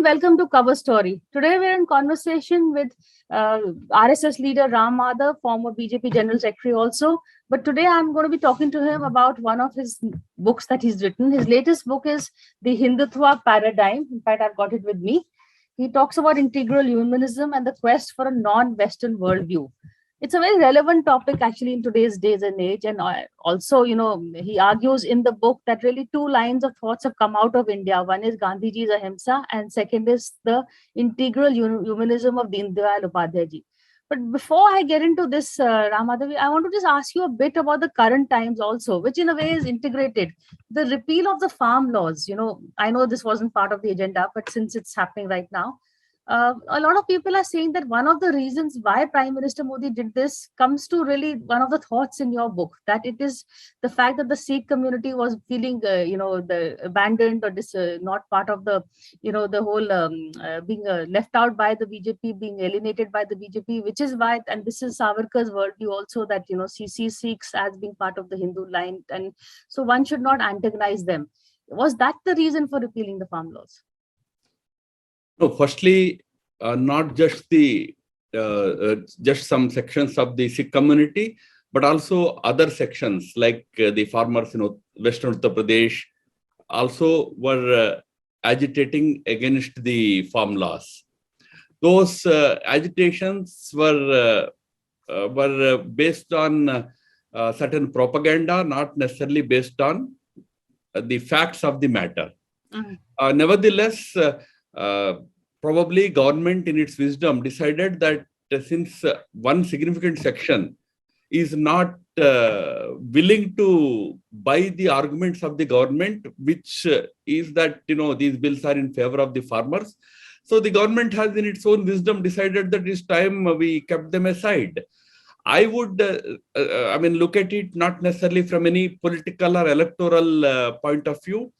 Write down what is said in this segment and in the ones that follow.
and welcome to Cover Story. Today we're in conversation with RSS leader Ram Madhav, former BJP General Secretary also. But today I'm going to be talking to him about one of his books that he's written. His latest book is The Hindutva Paradigm. In fact, I've got it with me. He talks about integral humanism and the quest for a non-Western worldview. It's a very relevant topic actually in today's days and age. And also, he argues in the book that really two lines of thoughts have come out of India. One is Gandhiji's Ahimsa, and second is the integral humanism of Deen Dayal Upadhyay ji. But before I get into this, Ram Madhav, I want to just ask you a bit about the current times also, which in a way is integrated. The repeal of the farm laws, I know this wasn't part of the agenda, but since it's happening right now, a lot of people are saying that one of the reasons why Prime Minister Modi did this comes to really one of the thoughts in your book, that it is the fact that the Sikh community was feeling, the abandoned or not part of the, the whole being left out by the BJP, being alienated by the BJP, which is why, and this is Savarkar's worldview also, that, sees Sikhs as being part of the Hindu line. And so one should not antagonize them. Was that the reason for repealing the farm laws? No, firstly, not just just some sections of the Sikh community, but also other sections like the farmers in Western Uttar Pradesh also were agitating against the farm laws. Those agitations were based on certain propaganda, not necessarily based on the facts of the matter. Mm-hmm. Nevertheless, probably government in its wisdom decided that since one significant section is not willing to buy the arguments of the government, which is that, these bills are in favor of the farmers. So the government has in its own wisdom decided that this time we kept them aside. I would, look at it not necessarily from any political or electoral point of view,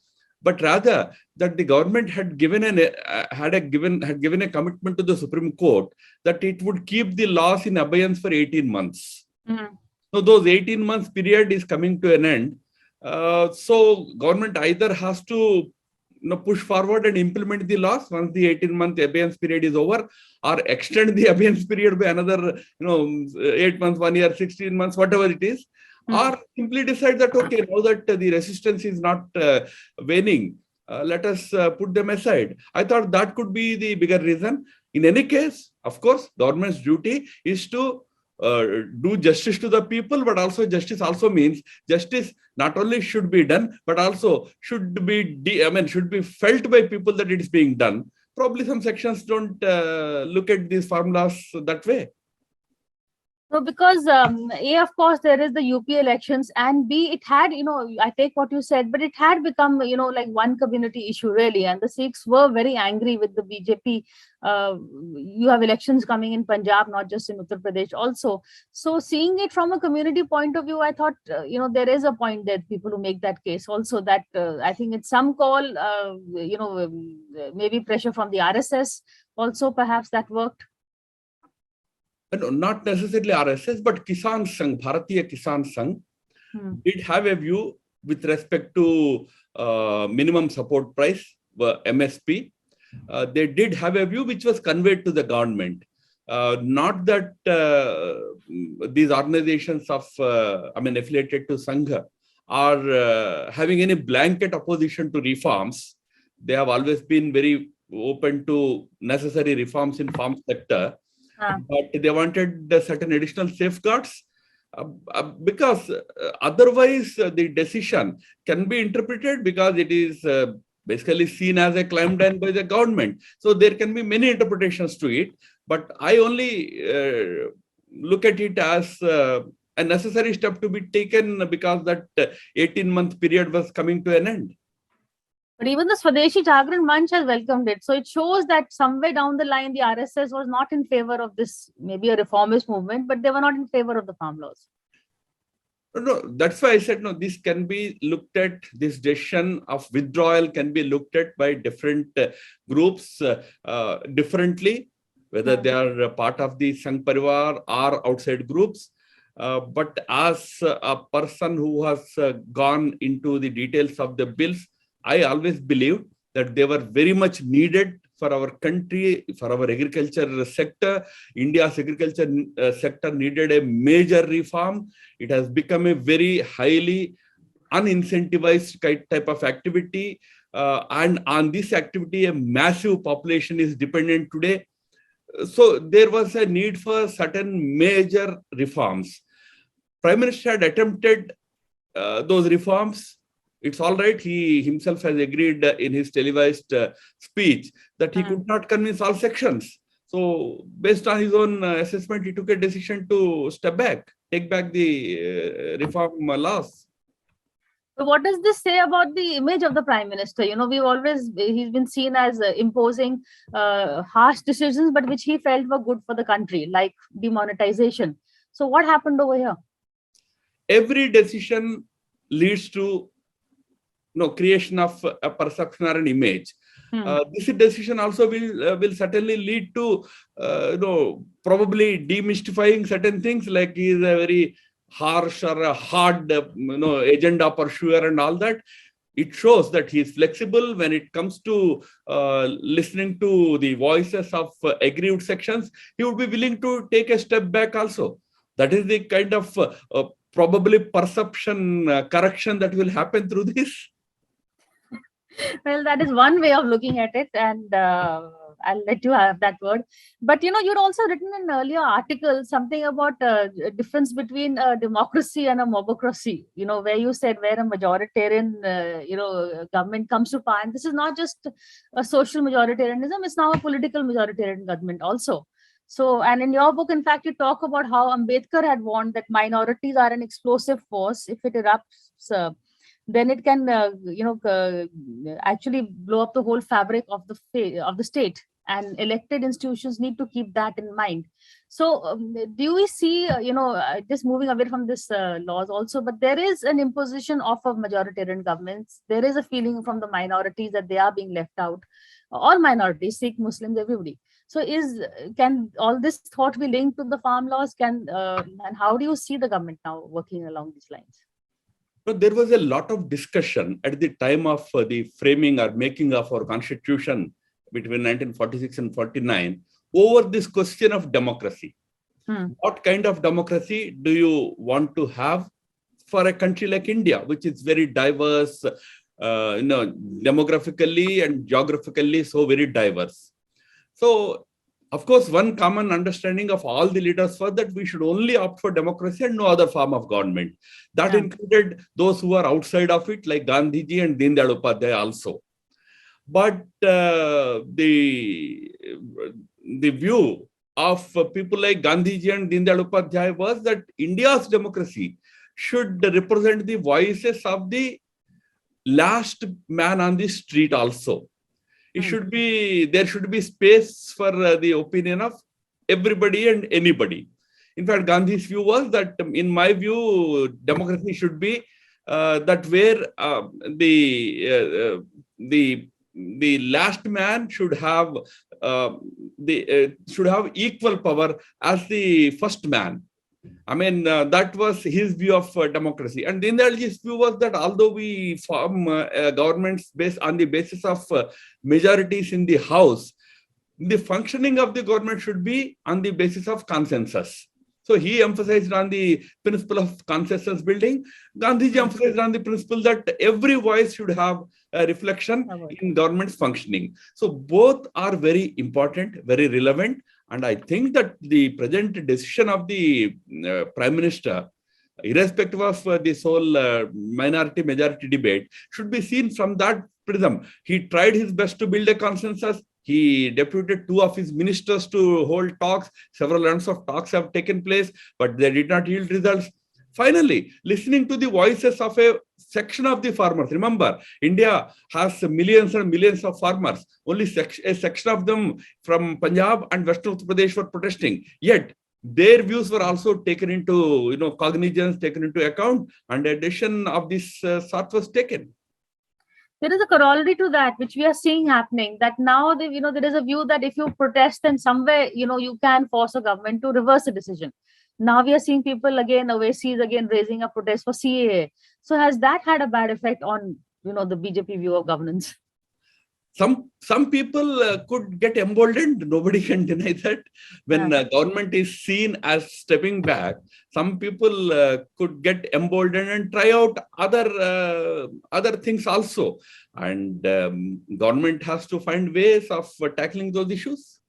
but rather that the government had given a commitment to the Supreme Court that it would keep the laws in abeyance for 18 months. Mm-hmm. So those 18 months period is coming to an end. So government either has to push forward and implement the laws once the 18-month abeyance period is over, or extend the abeyance period by another 8 months, 1 year, 16 months, whatever it is. Or simply decide that, okay, now that the resistance is not waning, let us put them aside. I thought that could be the bigger reason. In any case, of course, government's duty is to do justice to the people, but also justice also means justice not only should be done, but also should be felt by people that it is being done. Probably some sections don't look at these farm laws that way. So because A, of course, there is the UP elections, and B, it had, I take what you said, but it had become, like one community issue really. And the Sikhs were very angry with the BJP. You have elections coming in Punjab, not just in Uttar Pradesh also. So seeing it from a community point of view, I thought, there is a point there, people who make that case also, that I think it's some call, maybe pressure from the RSS also, perhaps that worked. No, not necessarily RSS, but Kisan Sangh, Bharatiya Kisan Sangh, did have a view with respect to minimum support price, MSP. They did have a view which was conveyed to the government. Not that these organizations of, affiliated to Sangha are having any blanket opposition to reforms. They have always been very open to necessary reforms in farm sector. But they wanted certain additional safeguards because otherwise the decision can be interpreted, because it is basically seen as a climb down by the government. So there can be many interpretations to it. But I only look at it as a necessary step to be taken because that 18-month period was coming to an end. But even the Swadeshi Jagran Manch has welcomed it. So it shows that somewhere down the line, the RSS was not in favor of this, maybe a reformist movement, but they were not in favor of the farm laws. No, that's why I said, no, this can be looked at, this decision of withdrawal can be looked at by different groups differently, whether they are part of the Sangh Parivar or outside groups. But as a person who has gone into the details of the bills, I always believed that they were very much needed for our country, for our agriculture sector. India's agriculture sector needed a major reform. It has become a very highly unincentivized type of activity. And on this activity, a massive population is dependent today. So there was a need for certain major reforms. Prime Minister had attempted those reforms. It's all right. He himself has agreed in his televised speech that he could not convince all sections. So based on his own assessment, he took a decision to step back, take back the reform laws. So what does this say about the image of the Prime Minister? He's been seen as imposing harsh decisions, but which he felt were good for the country, like demonetization. So what happened over here? Every decision leads to creation of a perception or an image. This decision also will certainly lead to probably demystifying certain things, like he is a very harsh or a hard agenda pursuer and all that. It shows that he is flexible when it comes to listening to the voices of aggrieved sections. He would be willing to take a step back also. That is the kind of probably perception correction that will happen through this. Well, that is one way of looking at it, and I'll let you have that word. But you'd also written in an earlier article something about difference between a democracy and a mobocracy. Where you said where a majoritarian, government comes to power, and this is not just a social majoritarianism; it's now a political majoritarian government also. So, and in your book, in fact, you talk about how Ambedkar had warned that minorities are an explosive force. If it erupts, then it can, actually blow up the whole fabric of the state. And elected institutions need to keep that in mind. So, do we see, just moving away from this laws also, but there is an imposition of a majoritarian governments. There is a feeling from the minorities that they are being left out, all minorities, Sikh, Muslims, everybody. So, can all this thought be linked to the farm laws? And how do you see the government now working along these lines? But there was a lot of discussion at the time of the framing or making of our constitution between 1946 and 49 over this question of democracy. What kind of democracy do you want to have for a country like India, which is very diverse, demographically and geographically so very diverse? So, of course, one common understanding of all the leaders was that we should only opt for democracy and no other form of government. That included those who are outside of it, like Gandhiji and Deen Dayal Upadhyaya also. But the view of people like Gandhiji and Deen Dayal Upadhyaya was that India's democracy should represent the voices of the last man on the street also. There should be space for the opinion of everybody and anybody. In fact, Gandhi's view was that, in my view, democracy should be that where the last man should have equal power as the first man. I mean, that was his view of democracy. And Deen Dayalji's view was that although we form governments based on the basis of majorities in the House, the functioning of the government should be on the basis of consensus. So he emphasized on the principle of consensus building. Gandhiji emphasized on the principle that every voice should have a reflection in government's functioning. So both are very important, very relevant. And I think that the present decision of the Prime Minister, irrespective of this whole minority-majority debate, should be seen from that prism. He tried his best to build a consensus. He deputed 2 of his ministers to hold talks. Several rounds of talks have taken place, but they did not yield results. Finally, listening to the voices of a section of the farmers. Remember, India has millions and millions of farmers. Only a section of them from Punjab and Western Uttar Pradesh were protesting. Yet, their views were also taken into cognizance, taken into account, and a decision of this sort was taken. There is a corollary to that, which we are seeing happening, that now there is a view that if you protest, then somewhere, you can force a government to reverse a decision. Now we are seeing people again, overseas again, raising a protest for CAA. So has that had a bad effect on, the BJP view of governance? some people could get emboldened. Nobody can deny that. When government is seen as stepping back, some people could get emboldened and try out other things also. And government has to find ways of tackling those issues.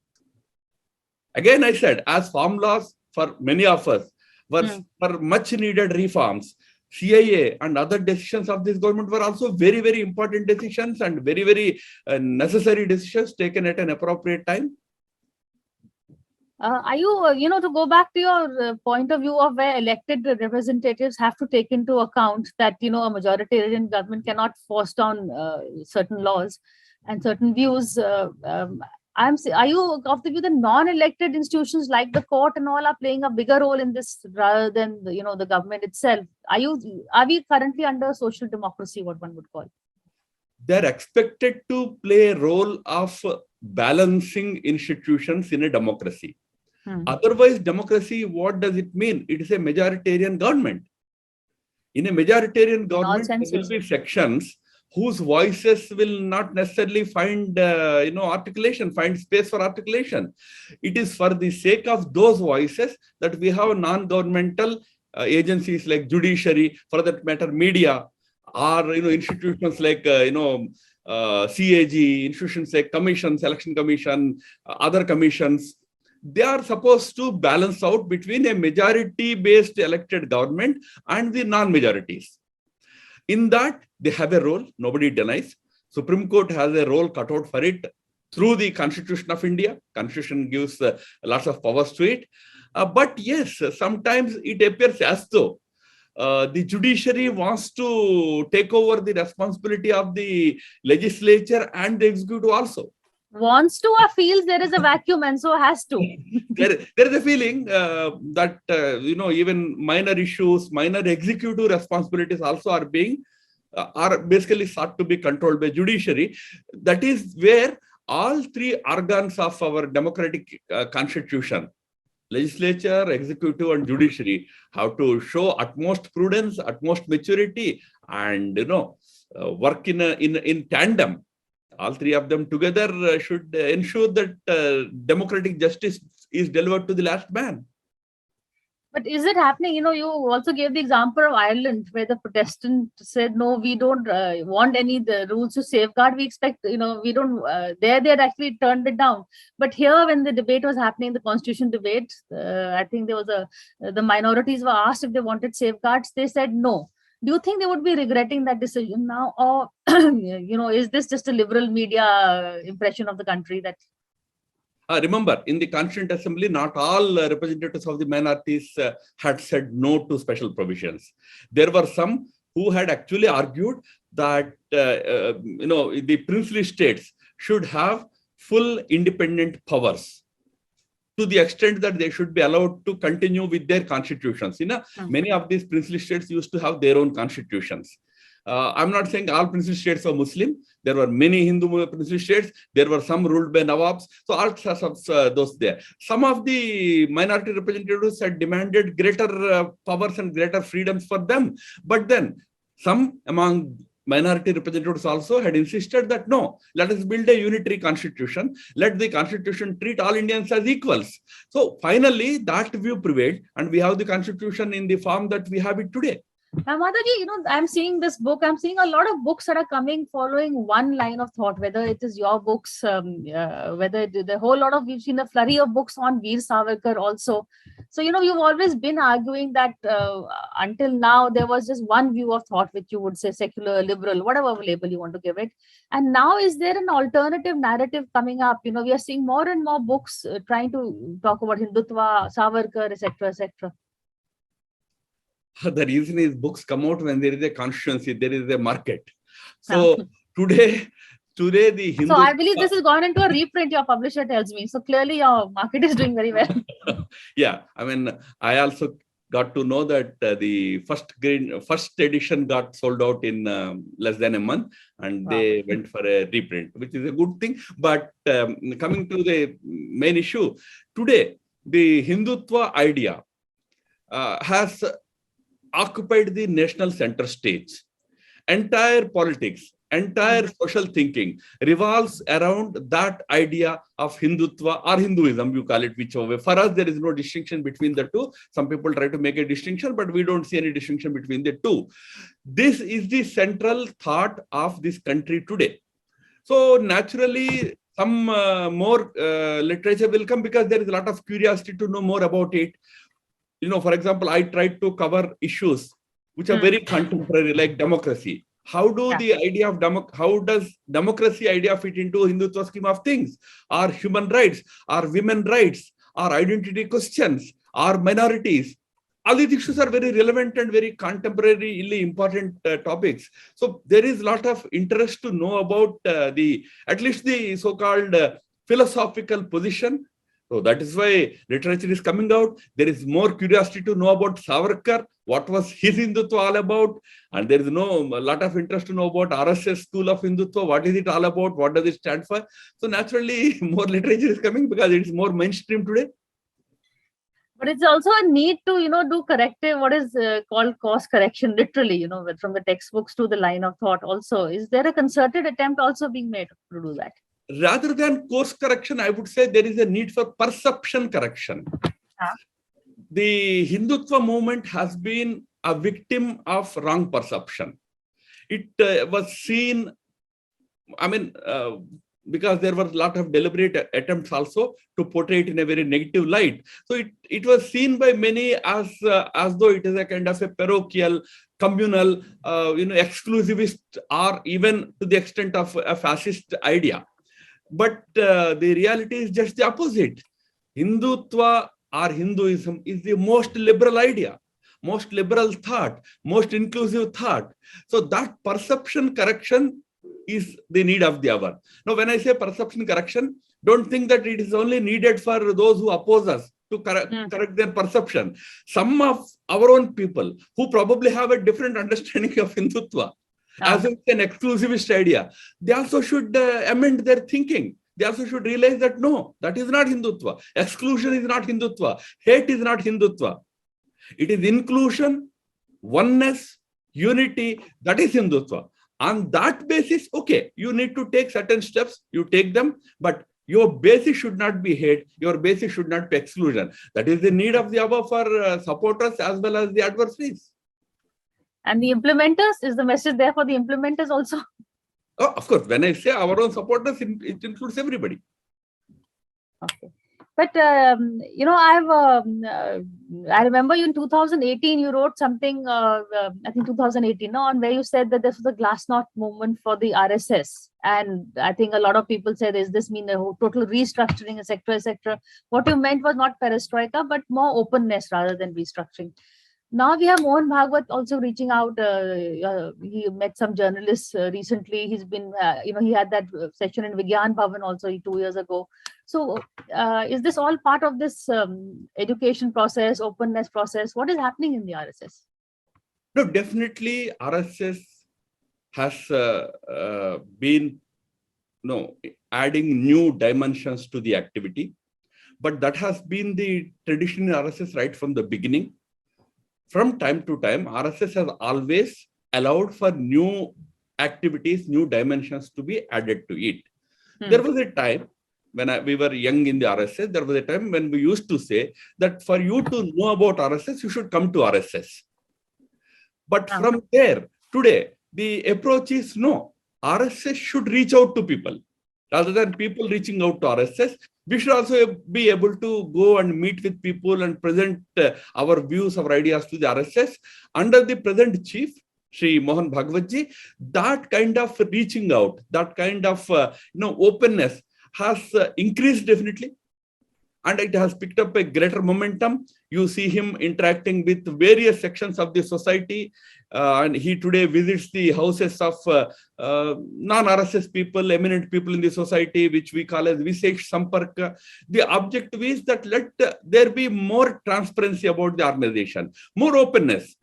Again, I said, as farm laws for many of us were for much needed reforms, CIA and other decisions of this government were also very, very important decisions and very, very necessary decisions taken at an appropriate time. Are you, to go back to your point of view of where elected representatives have to take into account that, a majoritarian government cannot force down certain laws and certain views. Are you of the view that non-elected institutions like the court and all are playing a bigger role in this rather than the government itself? Are we currently under social democracy, what one would call? They're expected to play a role of balancing institutions in a democracy. Otherwise, democracy, what does it mean? It is a majoritarian government. In a majoritarian government, there will be sections whose voices will not necessarily find articulation, find space for articulation. It is for the sake of those voices that we have non-governmental agencies like judiciary, for that matter, media, or institutions like CAG, institutions like commissions, election commission, other commissions. They are supposed to balance out between a majority-based elected government and the non-majorities. In that, they have a role, nobody denies. Supreme Court has a role cut out for it through the Constitution of India. Constitution gives lots of powers to it. But yes, sometimes it appears as though the judiciary wants to take over the responsibility of the legislature and the executive also. Wants to or feels there is a vacuum and so has to. There is a feeling that, even minor issues, minor executive responsibilities also are basically sought to be controlled by judiciary. That is where all three organs of our democratic constitution, legislature, executive, and judiciary, have to show utmost prudence, utmost maturity, and work in tandem. All three of them together should ensure that democratic justice is delivered to the last man. But is it happening? You also gave the example of Ireland, where the Protestant said, no, we don't want the rules to safeguard. We expect, we don't, they had actually turned it down. But here, when the debate was happening, the constitution debate, I think there was the minorities were asked if they wanted safeguards. They said no. Do you think they would be regretting that decision now? Or, is this just a liberal media impression of the country that... Remember, in the Constituent Assembly, not all representatives of the minorities had said no to special provisions. There were some who had actually argued that, the princely states should have full independent powers, to the extent that they should be allowed to continue with their constitutions. Many of these princely states used to have their own constitutions. I'm not saying all princely states were Muslim. There were many Hindu princely states. There were some ruled by Nawabs. So all sorts of those there. Some of the minority representatives had demanded greater powers and greater freedoms for them. But then some among minority representatives also had insisted that no, let us build a unitary constitution. Let the constitution treat all Indians as equals. So finally, that view prevailed, and we have the constitution in the form that we have it today. Now, Madhaji, I'm seeing this book. I'm seeing a lot of books that are coming following one line of thought, whether it is your books, whether the whole lot of, we've seen a flurry of books on Veer Savarkar also. So, you've always been arguing that until now, there was just one view of thought, which you would say secular, liberal, whatever label you want to give it. And now, is there an alternative narrative coming up? We are seeing more and more books trying to talk about Hindutva, Savarkar, etc., etc. The reason is books come out when there is a constituency, there is a market. So today the Hindu... So I believe this has gone into a reprint, your publisher tells me. So clearly your market is doing very well. Yeah, I also got to know that the first edition got sold out in less than a month, and they went for a reprint, which is a good thing. But coming to the main issue, today the Hindutva idea has occupied the national center stage. Entire politics, entire social thinking revolves around that idea of Hindutva or Hinduism, you call it whichever way. For us, there is no distinction between the two. Some people try to make a distinction, but we don't see any distinction between the two. This is the central thought of this country today. So naturally, some more literature will come because there is a lot of curiosity to know more about it. For example, I tried to cover issues which are very contemporary, like democracy. How do the idea of how does democracy idea fit into Hindutva scheme of things? Are human rights, are women rights, are identity questions, are minorities? All these issues are very relevant and very contemporarily important topics. So there is a lot of interest to know about at least the so-called philosophical position. So that is why literature is coming out. There is more curiosity to know about Savarkar, what was his Hindutva all about, and there is a lot of interest to know about RSS school of Hindutva. What is it all about? What does it stand for? So naturally, more literature is coming because it's more mainstream today. But it's also a need to, do corrective, what is called course correction, literally, from the textbooks to the line of thought also. Is there a concerted attempt also being made to do that? Rather than course correction, I would say there is a need for perception correction. The Hindutva movement has been a victim of wrong perception. It was seen, because there were a lot of deliberate attempts also to portray it in a very negative light. So it was seen by many as though it is a kind of a parochial, communal, exclusivist, or even to the extent of a fascist idea. But the reality is just the opposite. Hindutva or Hinduism is the most liberal idea, most liberal thought, most inclusive thought. So that perception correction is the need of the hour. Now, when I say perception correction, don't think that it is only needed for those who oppose us to correct their perception. Some of our own people who probably have a different understanding of Hindutva, as it's an exclusivist idea, they also should amend their thinking. They also should realize that no, that is not Hindutva. Exclusion is not Hindutva. Hate is not Hindutva. It is inclusion, oneness, unity, that is Hindutva. On that basis, okay, you need to take certain steps, you take them, but your basis should not be hate, your basis should not be exclusion. That is the need of the hour for supporters as well as the adversaries. And the implementers, is the message there for the implementers also? Oh, of course, when I say our own supporters, it includes everybody. Okay. But, I remember you in 2018, you wrote something, I think 2018, on where you said that this was the Glasnost movement for the RSS. And I think a lot of people say, does this mean a total restructuring, etc.? What you meant was not perestroika, but more openness rather than restructuring. Now we have Mohan Bhagwat also reaching out. He met some journalists recently. He's been, he had that session in Vigyan Bhavan also 2 years ago. So is this all part of this education process, openness process? What is happening in the RSS? No, definitely RSS has been adding new dimensions to the activity. But that has been the tradition in RSS right from the beginning. From time to time, RSS has always allowed for new activities, new dimensions to be added to it. There was a time when we were young in the RSS, there was a time when we used to say that for you to know about RSS, you should come to RSS. But from there, today, the approach is no, RSS should reach out to people. Rather than people reaching out to RSS, we should also be able to go and meet with people and present our views, our ideas to the RSS. Under the present chief, Sri Mohan Bhagwatji, that kind of reaching out, that kind of openness has increased definitely. And it has picked up a greater momentum. You see him interacting with various sections of the society. And he today visits the houses of non-RSS people, eminent people in the society, which we call as Visesh Samparka. The objective is that let there be more transparency about the organization, more openness.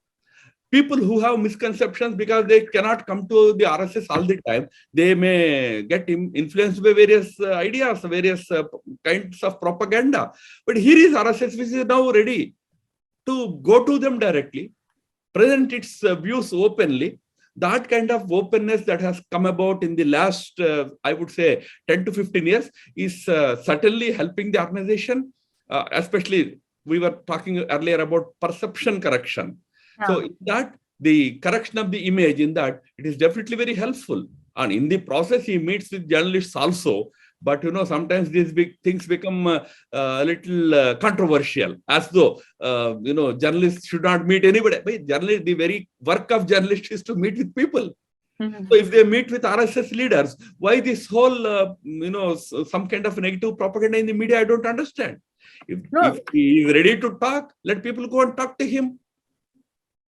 People who have misconceptions because they cannot come to the RSS all the time, they may get influenced by various ideas, various kinds of propaganda. But here is RSS, which is now ready to go to them directly, present its views openly. that kind of openness that has come about in the last, I would say, 10 to 15 years is certainly helping the organization, especially we were talking earlier about perception correction. So in that, the correction of the image in that, it is definitely very helpful. And in the process, he meets with journalists also. But, sometimes these big things become a little controversial, as though, journalists should not meet anybody. But the very work of journalists is to meet with people. Mm-hmm. So if they meet with RSS leaders, why this whole, some kind of negative propaganda in the media, I don't understand. If he is ready to talk, let people go and talk to him.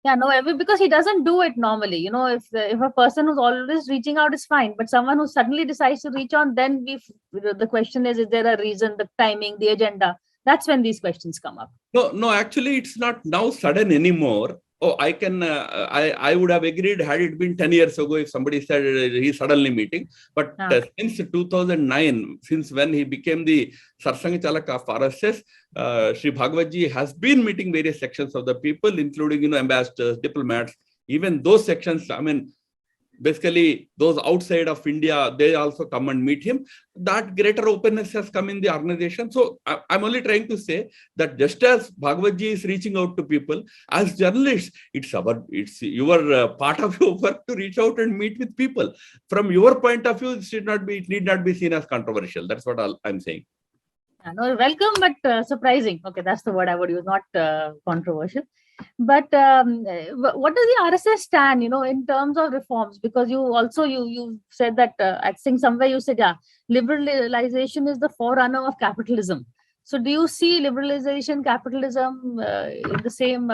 Yeah, no, because he doesn't do it normally. If a person who's always reaching out is fine, but someone who suddenly decides to reach on, then the question is there a reason, the timing, the agenda? That's when these questions come up. No, actually, it's not now sudden anymore. Oh, I would have agreed had it been 10 years ago if somebody said he's suddenly meeting. But since 2009, since when he became the Sarsang Chalak of RSS, Sri Bhagwatji has been meeting various sections of the people, including, ambassadors, diplomats, even those sections. I mean, basically, those outside of India, they also come and meet him. That greater openness has come in the organization. So I'm only trying to say that just as Bhagwatji is reaching out to people, as journalists, it's your part of your work to reach out and meet with people. From your point of view, it need not be seen as controversial. That's what I'm saying. No, welcome, but surprising. Okay, that's the word I would use, not controversial. But what does the RSS stand, in terms of reforms? Because you said that, I think somewhere you said, liberalization is the forerunner of capitalism. So do you see liberalization, capitalism in the same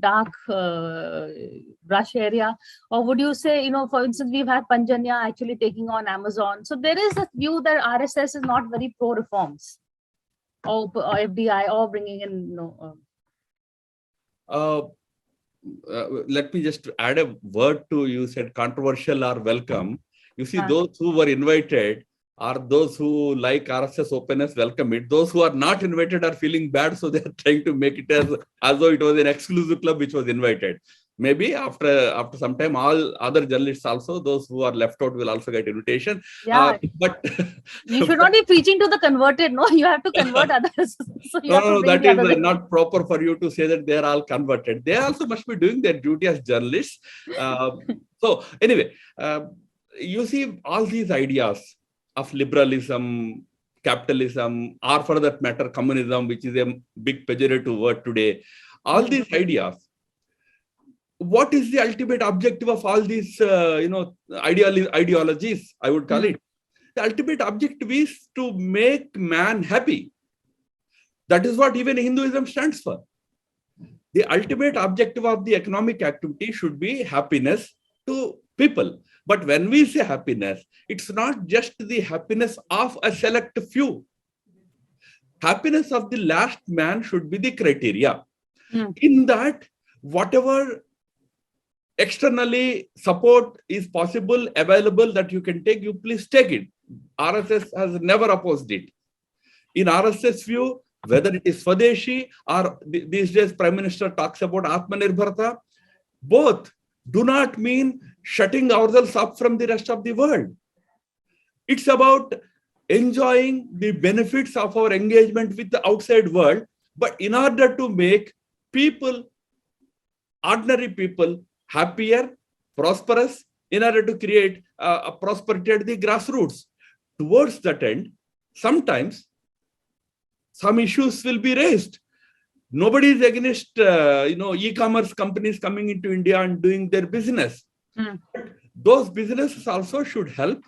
dark brush area? Or would you say, for instance, we've had Panjanya actually taking on Amazon. So there is a view that RSS is not very pro-reforms or FDI or bringing in, let me just add a word to you said controversial or welcome. You see, those who were invited are those who like RSS openness, welcome it. Those who are not invited are feeling bad, so they are trying to make it as though it was an exclusive club which was invited. Maybe after some time, all other journalists also, those who are left out will also get invitation. Yeah, but you should not be preaching to the converted. No, you have to convert others. So no, that is not proper for you to say that they are all converted. They also must be doing their duty as journalists. So anyway, you see all these ideas of liberalism, capitalism, or for that matter, communism, which is a big pejorative word today. All these ideas. What is the ultimate objective of all these, ideologies, I would call it? The ultimate objective is to make man happy. That is what even Hinduism stands for. The ultimate objective of the economic activity should be happiness to people. But when we say happiness, it's not just the happiness of a select few. Happiness of the last man should be the criteria. In that, whatever externally support is possible, available that you can take, you please take it. RSS has never opposed it. In RSS view, whether it is Swadeshi or these days Prime Minister talks about Atmanirbharta, both do not mean shutting ourselves up from the rest of the world. It's about enjoying the benefits of our engagement with the outside world, but in order to make people, ordinary people, happier, prosperous, in order to create a prosperity at the grassroots. Towards that end, sometimes some issues will be raised. Nobody is against, e-commerce companies coming into India and doing their business. Those businesses also should help,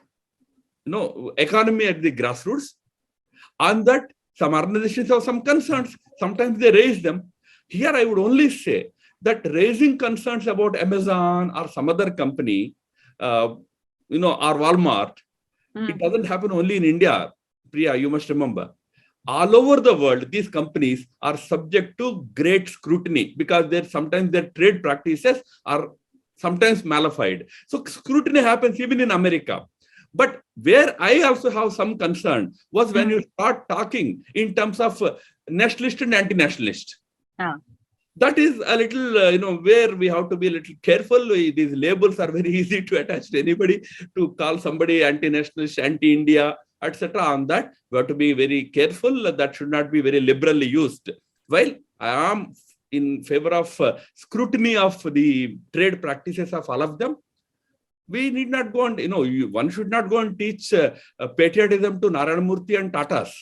economy at the grassroots. On that, some organizations have some concerns. Sometimes they raise them. Here, I would only say that raising concerns about Amazon or some other company, or Walmart, it doesn't happen only in India. Priya, you must remember. All over the world, these companies are subject to great scrutiny because sometimes their trade practices are sometimes malified. So scrutiny happens even in America. But where I also have some concern was when you start talking in terms of nationalist and anti-nationalist. that is a little, where we have to be a little careful. These labels are very easy to attach to anybody, to call somebody anti-nationalist, anti-India, etc. On that, we have to be very careful. That should not be very liberally used. While I am in favor of scrutiny of the trade practices of all of them, we need not go and, one should not go and teach patriotism to Narayana Murthy and Tatas.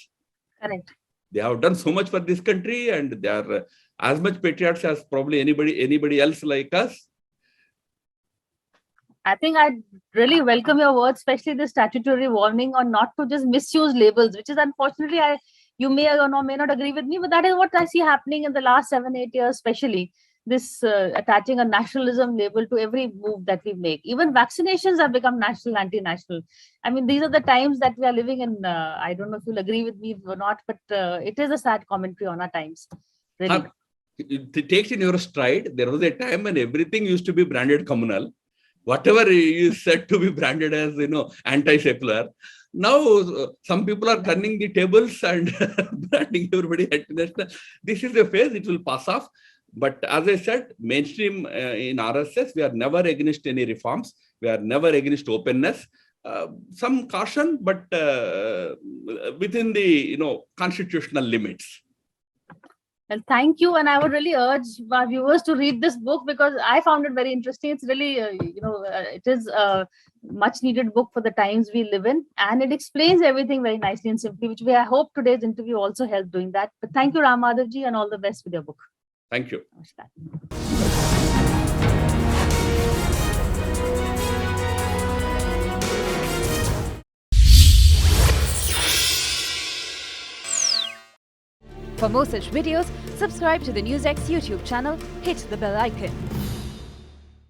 Correct. They have done so much for this country, and they are as much patriots as probably anybody else like us. I think I really welcome your words, especially the statutory warning on not to just misuse labels, which is unfortunately, you may or may not agree with me, but that is what I see happening in the last 7-8 years, especially this attaching a nationalism label to every move that we make. Even vaccinations have become national, anti-national. I mean, these are the times that we are living in. I don't know if you'll agree with me or not, but it is a sad commentary on our times. Really. It takes in your stride. There was a time when everything used to be branded communal. Whatever is said to be branded as, anti-secular. Now, some people are turning the tables and branding everybody anti-national. This is a phase, it will pass off. But as I said, mainstream in RSS, we are never against any reforms. We are never against openness. Some caution, but within the, constitutional limits. Well, thank you. And I would really urge my viewers to read this book because I found it very interesting. It's really, it is a much needed book for the times we live in. And it explains everything very nicely and simply, which I hope today's interview also helped doing that. But thank you, Ram Madhavji, and all the best with your book. Thank you. Namaskar. For more such videos, subscribe to the NewsX YouTube channel, hit the bell icon.